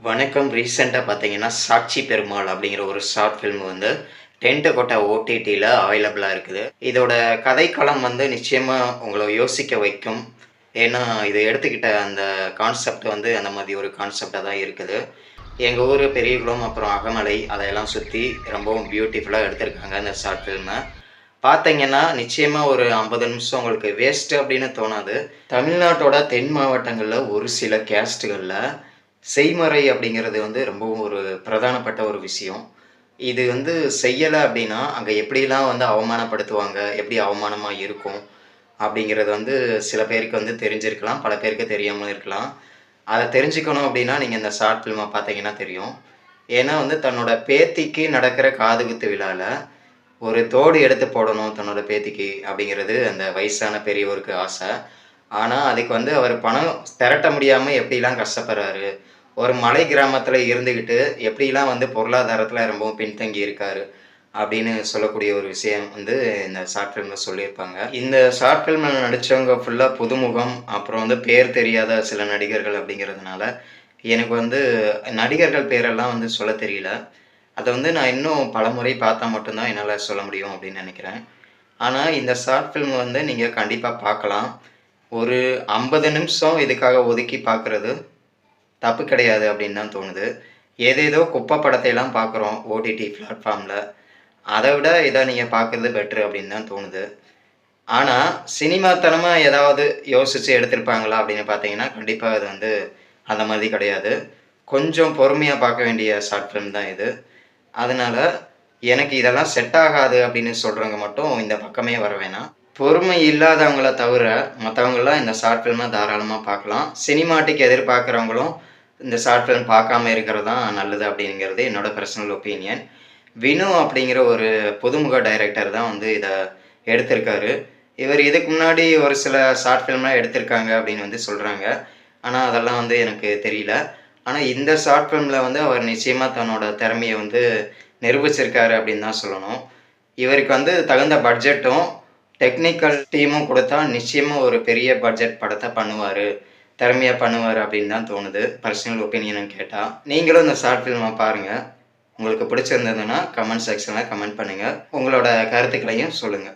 வணக்கம். ரீசென்ட்டா பார்த்தீங்கன்னா, "சாட்சி பெருமாள்" அப்படிங்கிற ஒரு ஷார்ட் ஃபில்ம் வந்து டென்ட் கொட்டா ஓடிடில அவைலபிளா இருக்குது. இதோட கதைக்களம் வந்து நிச்சயமா உங்கள யோசிக்க வைக்கும். ஏன்னா, இது எடுத்துக்கிட்ட அந்த கான்செப்ட் வந்து அந்த மாதிரி ஒரு கான்செப்ட்டா தான் இருக்குது. எங்க ஊரு பெரியகுளம், அப்புறம் அகமலை அதையெல்லாம் சுத்தி ரொம்பவும் பியூட்டிஃபுல்லா எடுத்திருக்காங்க இந்த ஷார்ட் ஃபில்ம. பார்த்தீங்கன்னா, நிச்சயமா ஒரு 50 நிமிஷம் உங்களுக்கு வேஸ்ட்டு அப்படின்னு தோணாது. தமிழ்நாட்டோட தென் மாவட்டங்கள்ல ஒரு சில கேஸ்ட்டுகள்ல செய்மறை அப்படிங்கிறது வந்து ரொம்பவும் ஒரு பிரதானப்பட்ட ஒரு விஷயம். இது வந்து செய்யல அப்படின்னா, அங்க எப்படிலாம் வந்து அவமானப்படுத்துவாங்க, எப்படி அவமானமா இருக்கும் அப்படிங்கிறது வந்து சில பேருக்கு வந்து தெரிஞ்சிருக்கலாம், பல பேருக்கு தெரியாமலும் இருக்கலாம். அத தெரிஞ்சுக்கணும் அப்படின்னா, நீங்க இந்த ஷார்ட் ஃபில்ம பார்த்தீங்கன்னா தெரியும். ஏன்னா வந்து தன்னோட பேத்திக்கு நடக்கிற காதுகுத்து விழால, ஒரு தோடு எடுத்து போடணும் தன்னோட பேத்திக்கு அப்படிங்கிறது அந்த வயசான பெரியவருக்கு ஆசை. ஆனா, அதுக்கு வந்து அவரு பணம் திரட்ட முடியாம எப்படிலாம் கஷ்டப்படுறாரு. ஒரு மலை கிராமத்தில இருந்துகிட்டு எப்படிலாம் வந்து பொருளாதாரத்தில ரொம்பவும் பின்தங்கி இருக்காரு. அப்படின்னு சொல்லக்கூடிய ஒரு விஷயம் வந்து இந்த ஷார்ட் ஃபில்ம்ல சொல்லியிருப்பாங்க. இந்த ஷார்ட் ஃபில்ம்ல நடிச்சவங்க ஃபுல்லா புதுமுகம். அப்புறம் வந்து பேர் தெரியாத சில நடிகர்கள் அப்படிங்கிறதுனால, எனக்கு வந்து நடிகர்கள் பேரெல்லாம் வந்து சொல்லத் தெரியல. அத வந்து நான் இன்னும் பலமுறை பார்த்தா மட்டும் தான் என்னால சொல்ல முடியும் அப்படின்னு நெனைக்கிறேன். ஆனா, இந்த ஷார்ட் ஃபில்ம் வந்து நீங்க கண்டிப்பா பார்க்கலாம். ஒரு 50 நிமிஷம் இதுக்காக ஒதுக்கி பார்க்குறது தப்பு கிடையாது அப்படின்னு தான் தோணுது. ஏதேதோ குப்பை படத்தையெல்லாம் பார்க்குறோம் ஓடிடி பிளாட்ஃபார்ம்ல. அத விட இத நீங்க பார்க்குறது பெட்டர் அப்படின்னு தான் தோணுது. ஆனா, சினிமாத்தனமா ஏதாவது யோசிச்சு எடுத்திருப்பாங்களா அப்படின்னு பார்த்தீங்கன்னா, கண்டிப்பா அது வந்து அந்த மாதிரி கிடையாது. கொஞ்சம் பொறுமையா பார்க்க வேண்டிய ஷார்ட் ஃபில்ம் தான் இது. அதனால எனக்கு இதெல்லாம் செட் ஆகாது அப்படின்னு சொல்றவங்க மட்டும் இந்த பக்கமே வர வேணாம். பொறுமை இல்லாதவங்கள தவிர மத்தவங்கலாம் இந்த ஷார்ட் ஃபில்ம தாராளமா பார்க்கலாம். சினிமாட்டிக் எதிர்பார்க்கிறவங்களும் இந்த ஷார்ட் ஃபில்ம் பார்க்காம இருக்கிறது தான் நல்லது அப்படிங்கிறது என்னோட பெர்சனல் ஒப்பீனியன். வினு அப்படிங்கிற ஒரு புதுமுக டைரக்டர் தான் வந்து இத எடுத்திருக்காரு. இவர் இதுக்கு முன்னாடி ஒரு சில ஷார்ட் ஃபில்ம்லாம் எடுத்திருக்காங்க அப்படின்னு வந்து சொல்றாங்க. ஆனா, அதெல்லாம் வந்து எனக்கு தெரியல. ஆனா, இந்த ஷார்ட் ஃபில்ம்ல வந்து அவர் நிச்சயமா தன்னோட திறமைய வந்து நிரூபிச்சிருக்காரு அப்படின்னு தான் சொல்லணும். இவருக்கு வந்து தகுந்த பட்ஜெட்டும், டெக்னிக்கல் டீமும் குடுத்தா நிச்சயமா ஒரு பெரிய பட்ஜெட் படத்த பண்ணுவாரு. திறமையா பண்ணுவாரு அப்படின்னு தான் தோணுது. பெர்சனல் ஒப்பீனியன்னு கேட்டா. நீங்களும் இந்த ஷார்ட் ஃபில்ம பாருங்க. உங்களுக்கு பிடிச்சிருந்ததுன்னா, கமெண்ட் செக்ஷன்ல கமெண்ட் பண்ணுங்க. உங்களோட கருத்துக்களையும் சொல்லுங்க.